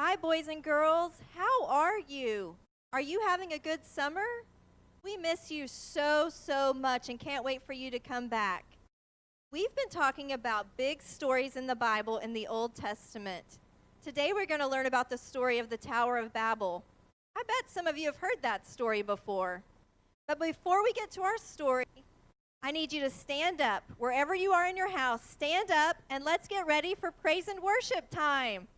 Hi, boys and girls. How are you? Are you having a good summer? We miss you so much and can't wait for you to come back. We've been talking about big stories in the Bible in the Old Testament. Today we're going to learn about the story of the Tower of Babel. I bet some of you have heard that story before. But before we get to our story, I need you to stand up. Wherever you are in your house, stand up and let's get ready for praise and worship time.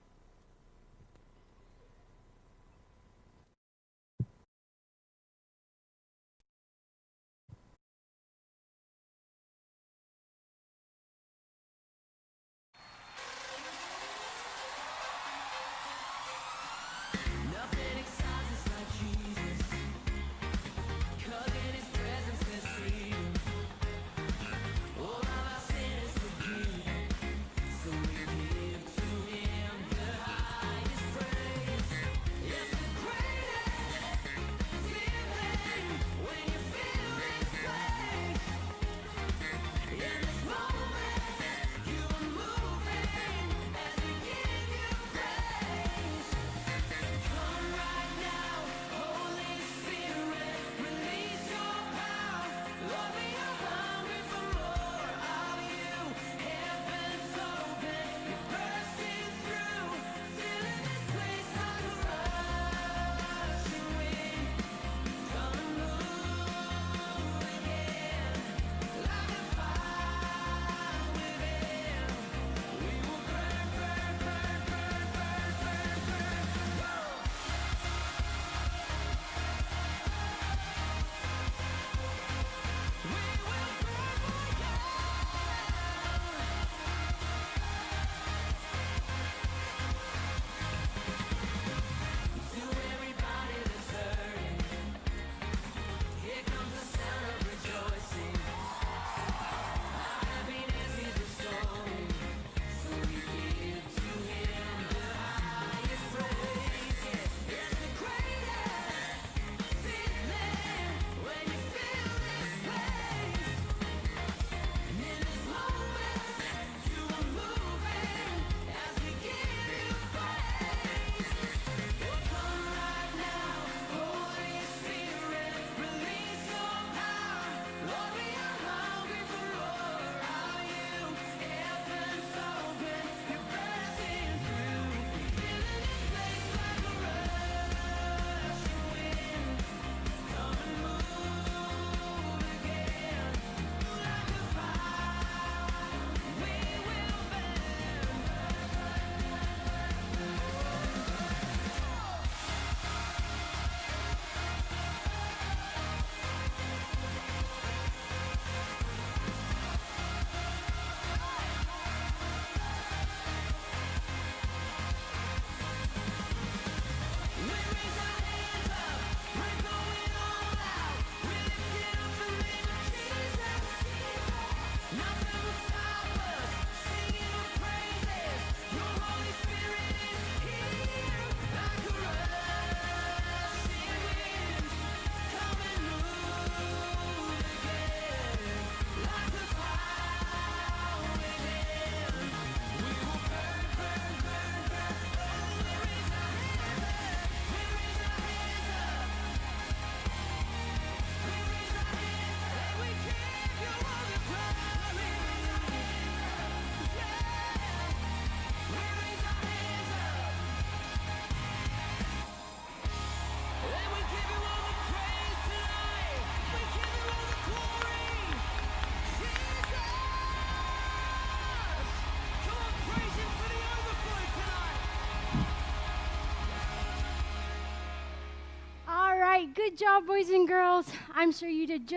Good job, boys and girls. I'm sure you did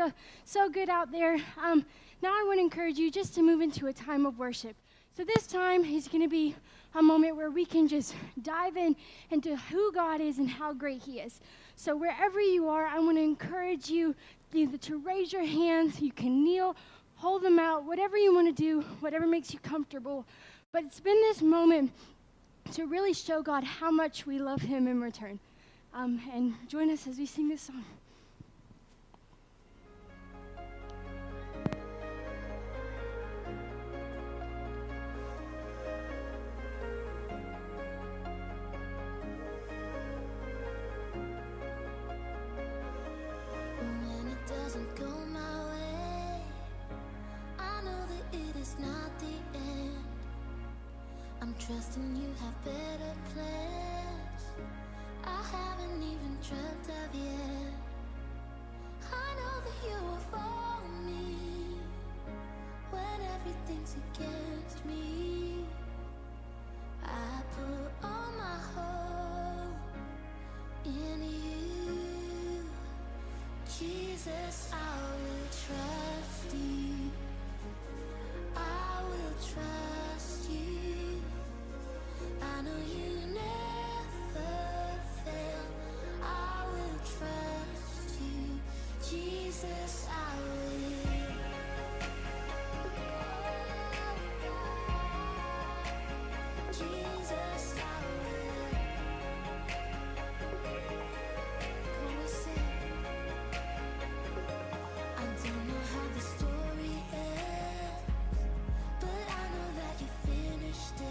so good out there. Now I want to encourage you just to move into a time of worship. So this time is going to be a moment where we can just dive in into who God is and how great He is. So wherever you are, I want to encourage you either to raise your hands, you can kneel, hold them out, whatever you want to do, whatever makes you comfortable. But it's been this moment to really show God how much we love Him in return. And join us as we sing this song. trusting you have better plans I haven't even dreamt of yet. I know that you will for me when everything's against me. I put all my hope in you. Jesus, I will trust you. I will trust you. I know you never fail. I will trust you. Jesus, I will. Jesus, I will. Come on, sing. I don't know how the story ends, but I know that you finished it.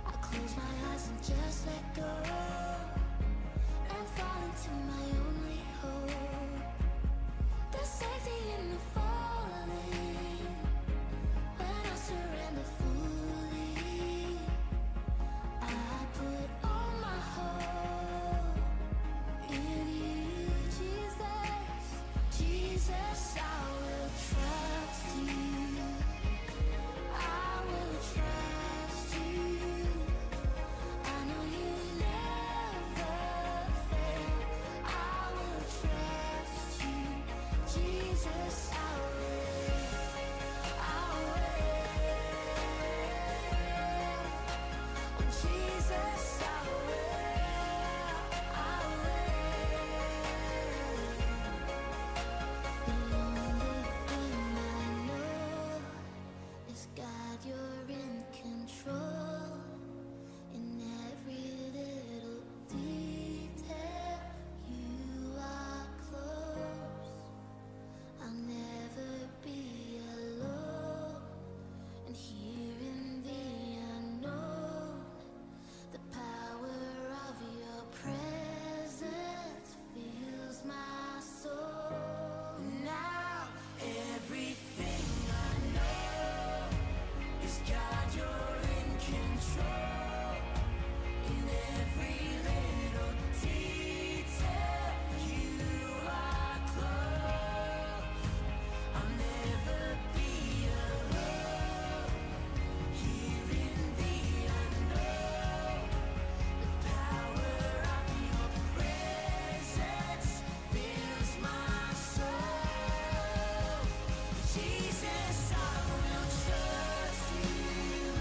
I close my eyes and just let go and fall into my only hope. There's safety in the falling when I surrender fully. I put all my hope in you, Jesus. Jesus, I will trust you. I will trust you. I know you never fail. I will trust you. Jesus, I will. I will. Oh, Jesus, I will. I will. The only thing I know is God, you're in control. In every little detail, you are close. I'll never be alone. And here in the unknown, the power of your presence fills my soul. Now everything I know is God, you're in control. In every little detail, you are close. I'll never be alone. Here in the unknown, the power of your presence fills my soul. Jesus, I will trust you.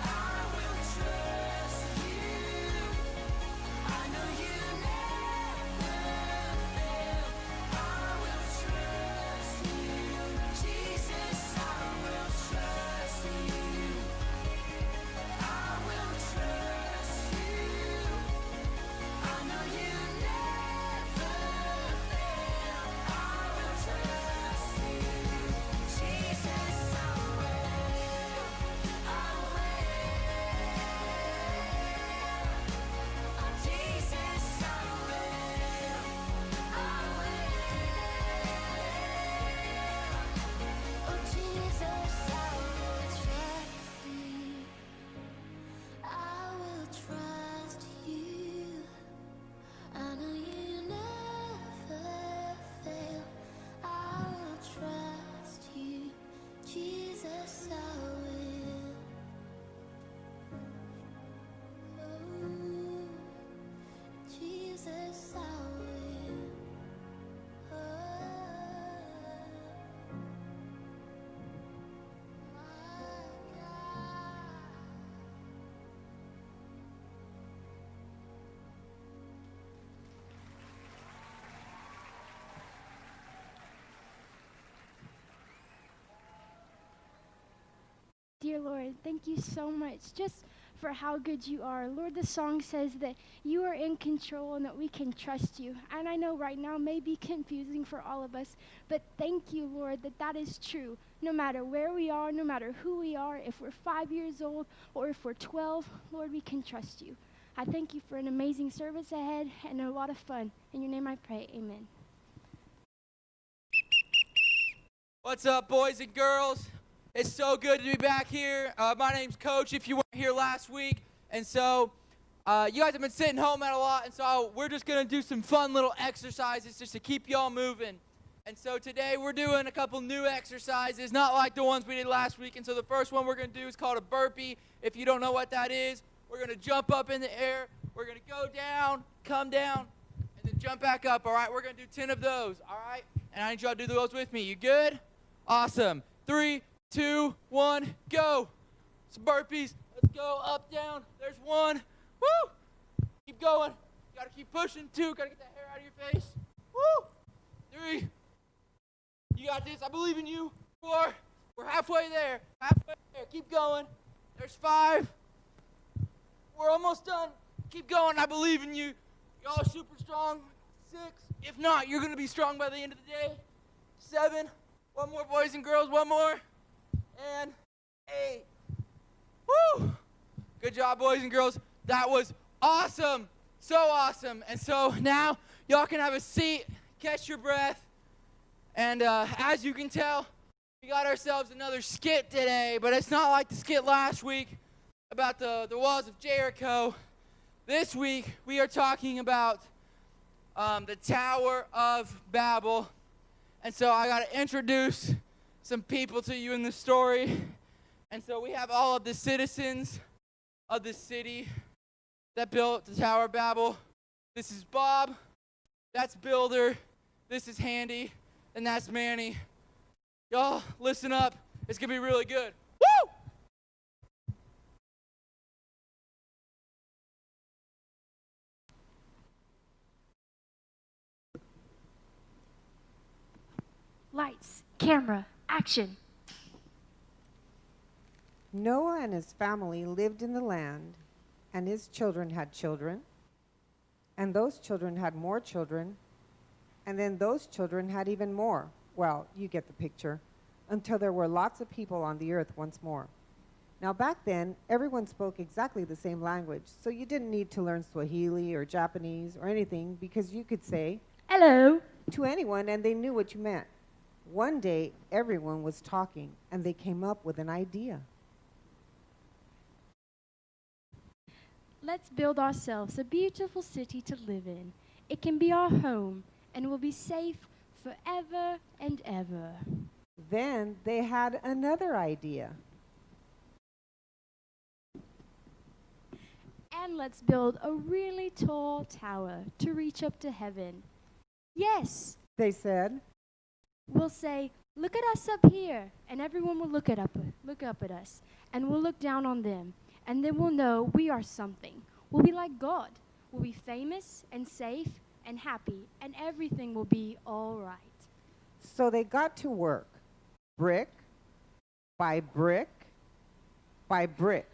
I will trust you. I know you never fail. I will trust you. Jesus, I will trust you. I will trust you. I know you never fail. I will trust you. Jesus, I will. I will. Oh, Jesus, I will. I will. Oh, Jesus, I will trust you. I will trust you. I know you never fail. I will trust you. Jesus, I will. Oh, Jesus, I will. Oh, my God. Dear Lord, thank you so much just for how good you are. Lord, the song says that you are in control and that we can trust you. And I know right now may be confusing for all of us, but thank you, Lord, that that is true. No matter where we are, no matter who we are, if we're 5 years old or if we're 12, Lord, we can trust you. I thank you for an amazing service ahead and a lot of fun. In your name I pray, amen. What's up, boys and girls? It's so good to be back here. My name's Coach, if you weren't here last week. And so you guys have been sitting home at a lot, and so we're just going to do some fun little exercises just to keep y'all moving. And so today we're doing a couple new exercises, not like the ones we did last week. And so the first one we're going to do is called a burpee. If you don't know what that is, we're going to jump up in the air. We're going to go down, come down, and then jump back up, all right? We're going to do 10 of those, all right? And I need y'all to do those with me. You good? Awesome. 3, 2, 1, go. Some burpees. Let's go up, down. There's 1. Woo! Keep going. You got to keep pushing. 2, got to get that hair out of your face. Woo! 3. You got this. I believe in you. 4. We're halfway there. Halfway there. Keep going. There's 5. We're almost done. Keep going. I believe in you. Y'all are super strong. 6. If not, you're going to be strong by the end of the day. 7. One more, boys and girls. One more. And 8. Woo! Good job, boys and girls. That was awesome. So awesome. And so now y'all can have a seat, catch your breath. And as you can tell, we got ourselves another skit today, but it's not like the skit last week about the walls of Jericho. This week, we are talking about the Tower of Babel. And so I got to introduce some people to you in the story. And so we have all of the citizens of the city that built the Tower of Babel. This is Bob. That's Builder. This is Handy. And that's Manny. Y'all, listen up. It's going to be really good. Woo! Lights, camera, action. Noah and his family lived in the land, and his children had children, and those children had more children, and then those children had even more. Well, you get the picture, until there were lots of people on the earth once more. Now back then, everyone spoke exactly the same language, so you didn't need to learn Swahili or Japanese or anything, because you could say Hello. to anyone and they knew what you meant. One day, everyone was talking, and they came up with an idea. Let's build ourselves a beautiful city to live in. It can be our home, and will be safe forever and ever. Then they had another idea. And let's build a really tall tower to reach up to heaven. Yes, They said, we'll say, look at us up here, and everyone will look up at us, and we'll look down on them, and then we'll know we are something. We'll be like God. We'll be famous and safe and happy, and everything will be all right. so they got to work, brick by brick by brick.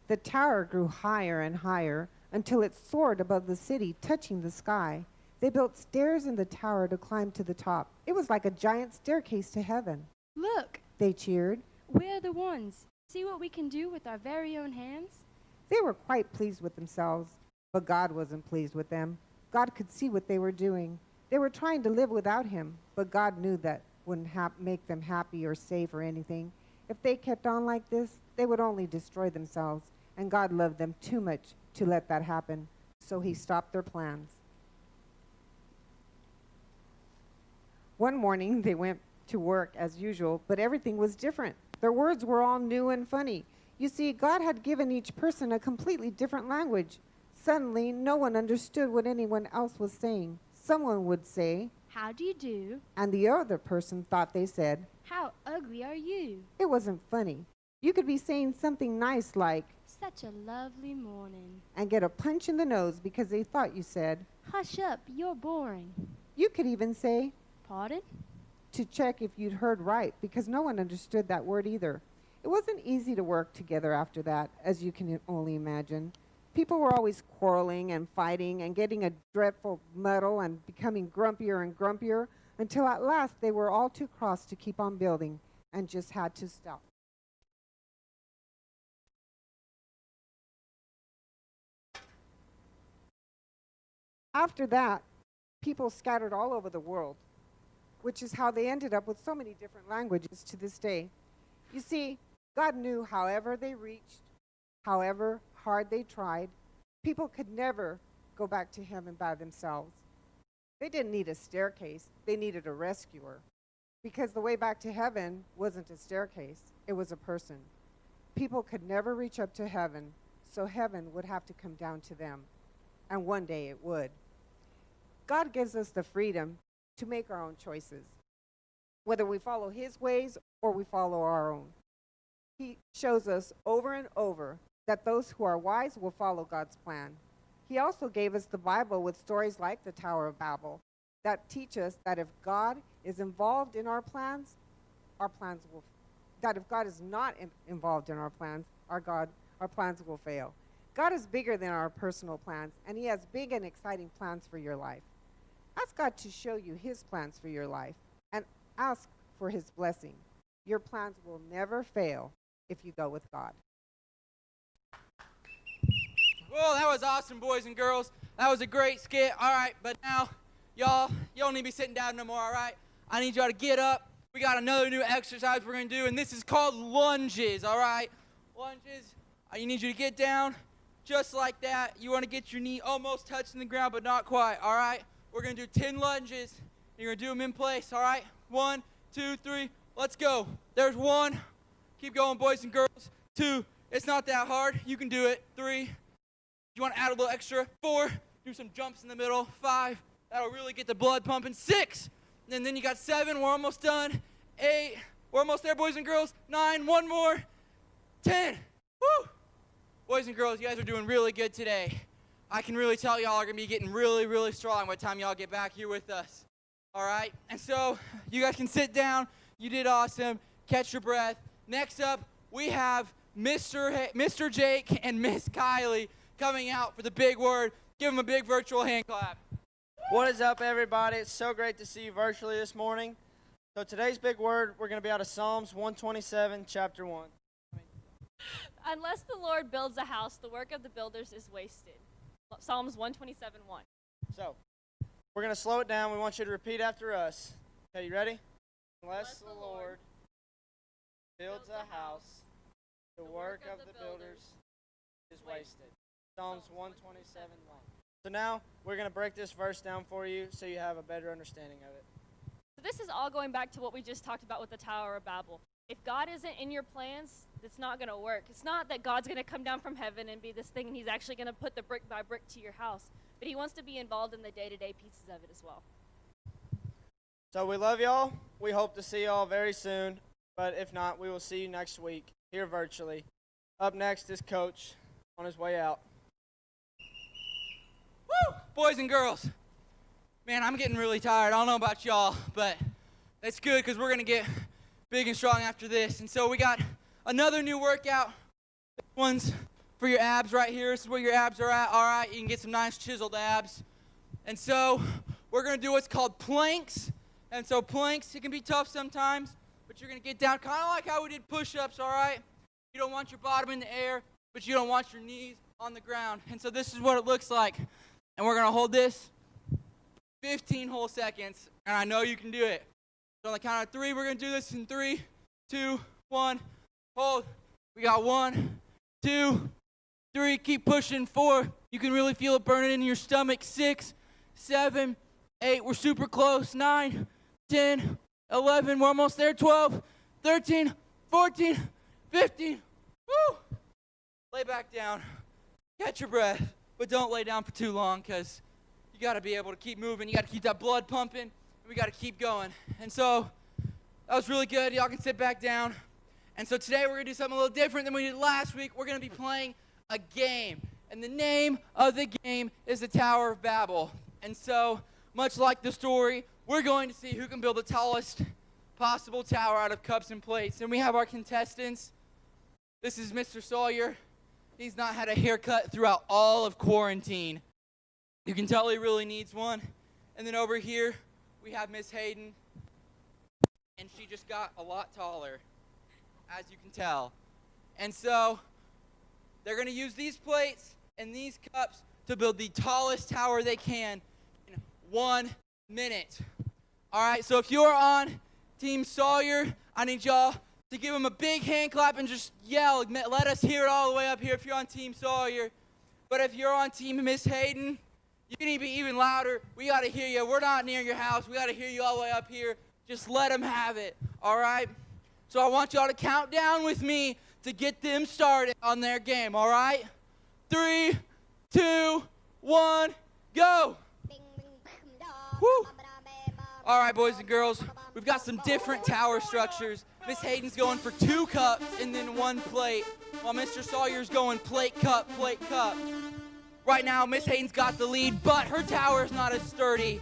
The tower grew higher and higher until it soared above the city, touching the sky. They built stairs in the tower to climb to the top. It was like a giant staircase to heaven. Look, They cheered. we're the ones. See what we can do with our very own hands? They were quite pleased with themselves, but God wasn't pleased with them. God could see what they were doing. They were trying to live without him, but God knew that wouldn't make them happy or safe or anything. If they kept on like this, they would only destroy themselves, and God loved them too much to let that happen, so he stopped their plans. One morning, they went to work as usual, but everything was different. Their words were all new and funny. You see, God had given each person a completely different language. Suddenly, no one understood what anyone else was saying. Someone would say, How do you do? and the other person thought they said. How ugly are you? It wasn't funny. You could be saying something nice like, Such a lovely morning. and get a punch in the nose because they thought you said. Hush up, you're boring. You could even say, Pardon? to check if you'd heard right, because no one understood that word either. It wasn't easy to work together after that, as you can only imagine. People were always quarreling and fighting and getting a dreadful muddle and becoming grumpier and grumpier until at last they were all too cross to keep on building and just had to stop. After that, people scattered all over the world, which is how they ended up with so many different languages to this day. You see, God knew however they reached, however hard they tried, people could never go back to heaven by themselves. They didn't need a staircase, they needed a rescuer. Because the way back to heaven wasn't a staircase, it was a person. People could never reach up to heaven, so heaven would have to come down to them. And one day it would. God gives us the freedom to make our own choices, whether we follow his ways or we follow our own. He shows us over and over that those who are wise will follow God's plan. He also gave us the Bible with stories like the Tower of Babel that teach us that if God is involved in our plans will, that if God is not involved in our plans, our plans will fail. God is bigger than our personal plans, and he has big and exciting plans for your life. Ask God to show you his plans for your life, and ask for his blessing. Your plans will never fail if you go with God. Well, that was awesome, boys and girls. That was a great skit. All right, but now, y'all don't need to be sitting down no more, all right? I need y'all to get up. We got another new exercise we're going to do, and this is called lunges, all right? Lunges, you need you to get down just like that. You want to get your knee almost touching the ground, but not quite, all right? We're going to do 10 lunges, and you're going to do them in place, all right? 1, 2, 3, let's go. There's 1. Keep going, boys and girls. 2, it's not that hard. You can do it. 3, you want to add a little extra? 4, do some jumps in the middle. 5, that'll really get the blood pumping. 6, and then you got 7, we're almost done. 8, we're almost there, boys and girls. 9, 1 more. 10, woo! Boys and girls, you guys are doing really good today. I can really tell y'all are going to be getting really, really strong by the time y'all get back here with us. All right? And so you guys can sit down. You did awesome. Catch your breath. Next up, we have Mr. Jake and Miss Kylie coming out for the big word. Give them a big virtual hand clap. What is up, everybody? It's so great to see you virtually this morning. So today's big word, we're going to be out of Psalms 127, chapter 1. Unless the Lord builds a house, the work of the builders is wasted. Psalms 127:1. So we're going to slow it down. We want you to repeat after us. Okay, you ready? Unless the Lord builds a house, the work of the builders is wasted. Psalms 127:1. So now we're going to break this verse down for you so you have a better understanding of it. So this is all going back to what we just talked about with the Tower of Babel. If God isn't in your plans, it's not going to work. It's not that God's going to come down from heaven and be this thing and he's actually going to put the brick by brick to your house. But he wants to be involved in the day-to-day pieces of it as well. So we love y'all. We hope to see y'all very soon. But if not, we will see you next week here virtually. Up next is Coach on his way out. Woo! Boys and girls, man, I'm getting really tired. I don't know about y'all, but that's good because we're going to get big and strong after this. And so we got another new workout. This one's for your abs right here. This is where your abs are at. All right, you can get some nice chiseled abs. And so we're going to do what's called planks. And so planks, it can be tough sometimes, but you're going to get down kind of like how we did push-ups, all right? You don't want your bottom in the air, but you don't want your knees on the ground. And so this is what it looks like. And we're going to hold this 15 whole seconds, and I know you can do it. So on the count of 3, we're going to do this in 3, 2, 1. Hold. We got 1, 2, 3. Keep pushing. 4. You can really feel it burning in your stomach. 6, 7, 8. We're super close. 9, 10, 11. We're almost there. 12, 13, 14, 15. Woo! Lay back down. Catch your breath. But don't lay down for too long because you got to be able to keep moving. You got to keep that blood pumping. We got to keep going. And so that was really good. Y'all can sit back down. And so today we're going to do something a little different than we did last week. We're going to be playing a game. And the name of the game is the Tower of Babel. And so much like the story, we're going to see who can build the tallest possible tower out of cups and plates. And we have our contestants. This is Mr. Sawyer. He's not had a haircut throughout all of quarantine. You can tell he really needs one. And then over here, we have Miss Hayden. And she just got a lot taller, as you can tell. And so they're going to use these plates and these cups to build the tallest tower they can in 1 minute. All right, so if you're on Team Sawyer, I need y'all to give them a big hand clap and just yell. Let us hear it all the way up here if you're on Team Sawyer. But if you're on Team Miss Hayden, you can be even louder. We got to hear you. We're not near your house. We got to hear you all the way up here. Just let them have it, all right? So I want y'all to count down with me to get them started on their game, all right? 3, 2, 1, go. Woo. All right, boys and girls, we've got some different tower structures. Miss Hayden's going for 2 cups and then 1 plate, while Mr. Sawyer's going plate, cup, plate, cup. Right now, Miss Hayden's got the lead, but her tower is not as sturdy.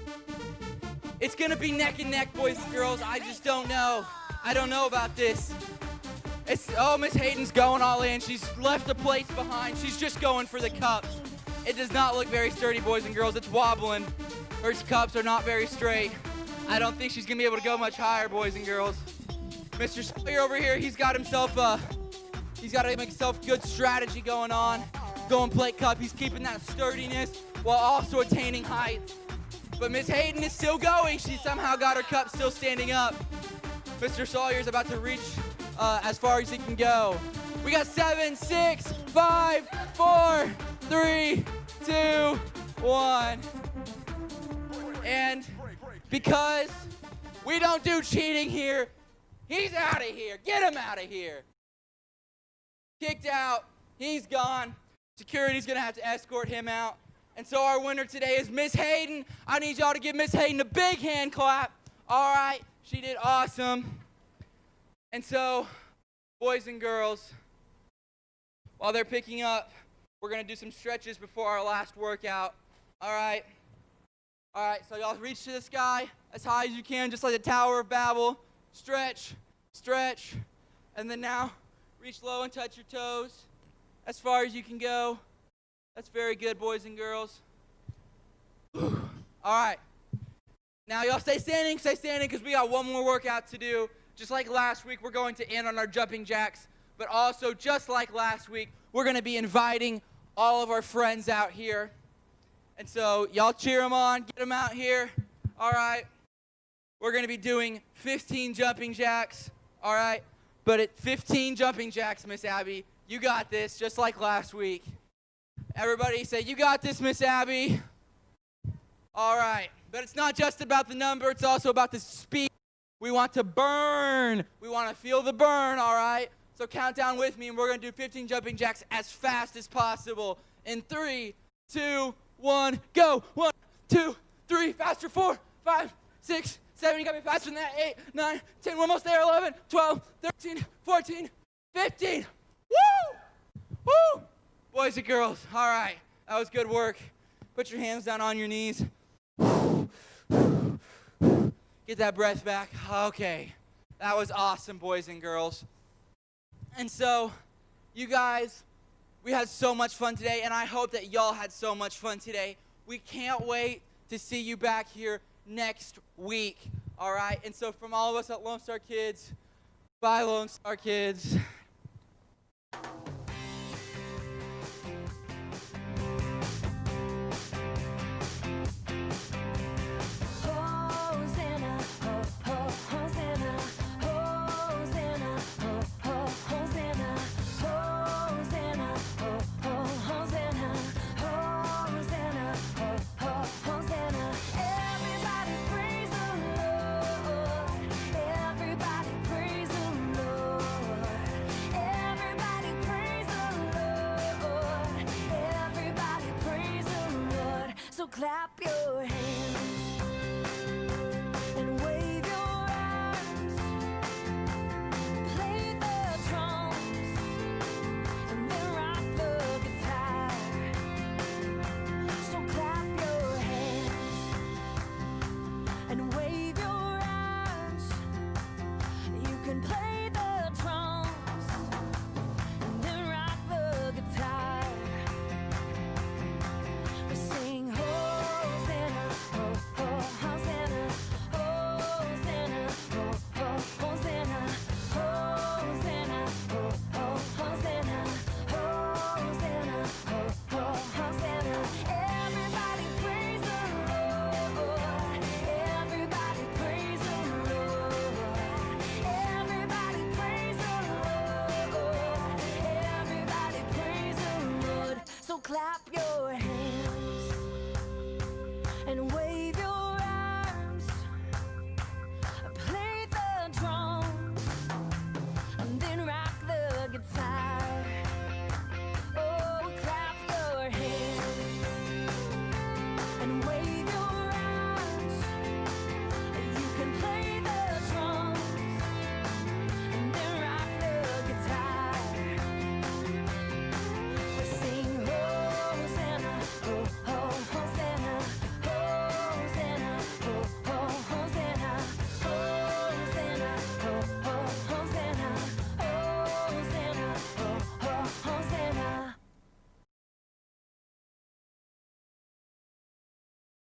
It's going to be neck and neck, boys and girls. I just don't know. I don't know about this. Miss Hayden's going all in. She's left the plates behind. She's just going for the cups. It does not look very sturdy, boys and girls. It's wobbling. Her cups are not very straight. I don't think she's going to be able to go much higher, boys and girls. Mr. Sawyer over here, he's got himself good strategy going on. Going plate cup, he's keeping that sturdiness while also attaining height. But Miss Hayden is still going. She somehow got her cup still standing up. Mr. Sawyer's about to reach as far as he can go. We got 7, 6, 5, 4, 3, 2, 1. And because we don't do cheating here, he's out of here. Get him out of here. Kicked out. He's gone. Security's going to have to escort him out. And so our winner today is Miss Hayden. I need y'all to give Miss Hayden a big hand clap. All right. She did awesome. And so, boys and girls, while they're picking up, we're going to do some stretches before our last workout. All right. All right. So y'all reach to the sky as high as you can, just like the Tower of Babel. Stretch, stretch. And then now, reach low and touch your toes as far as you can go. That's very good, boys and girls. All right. Now, y'all stay standing, because we got one more workout to do. Just like last week, we're going to end on our jumping jacks. But also, just like last week, we're going to be inviting all of our friends out here. And so, y'all cheer them on, get them out here. All right. We're going to be doing 15 jumping jacks. All right. But at 15 jumping jacks, Miss Abby, you got this, just like last week. Everybody say, you got this, Miss Abby. All right. But it's not just about the number. It's also about the speed. We want to burn. We want to feel the burn, all right? So count down with me, and we're going to do 15 jumping jacks as fast as possible. In 3, 2, 1, go. 1, 2, 3, faster. 4, 5, 6, 7. You got me faster than that. 8, 9, 10. We're almost there. 11, 12, 13, 14, 15. Woo! Woo! Boys and girls, all right. That was good work. Put your hands down on your knees. Get that breath back. Okay. That was awesome, boys and girls. And so, you guys, we had so much fun today, and I hope that y'all had so much fun today. We can't wait to see you back here next week, all right? And so from all of us at Lone Star Kids, bye, Lone Star Kids. Hosanna, ho, ho, Hosanna, Hosanna, ho, ho, Hosanna, Hosanna, ho, ho, Hosanna, Hosanna, ho, ho, Hosanna. Everybody praise the Lord. Everybody praise the Lord. Everybody praise the Lord. Everybody praise the Lord. So clap your hands and wave your arms, play the drums, and then rock the guitar. So clap your hands and wave your arms. You can play the drums and then rock the guitar. We sing Hosanna. clap your hands and wave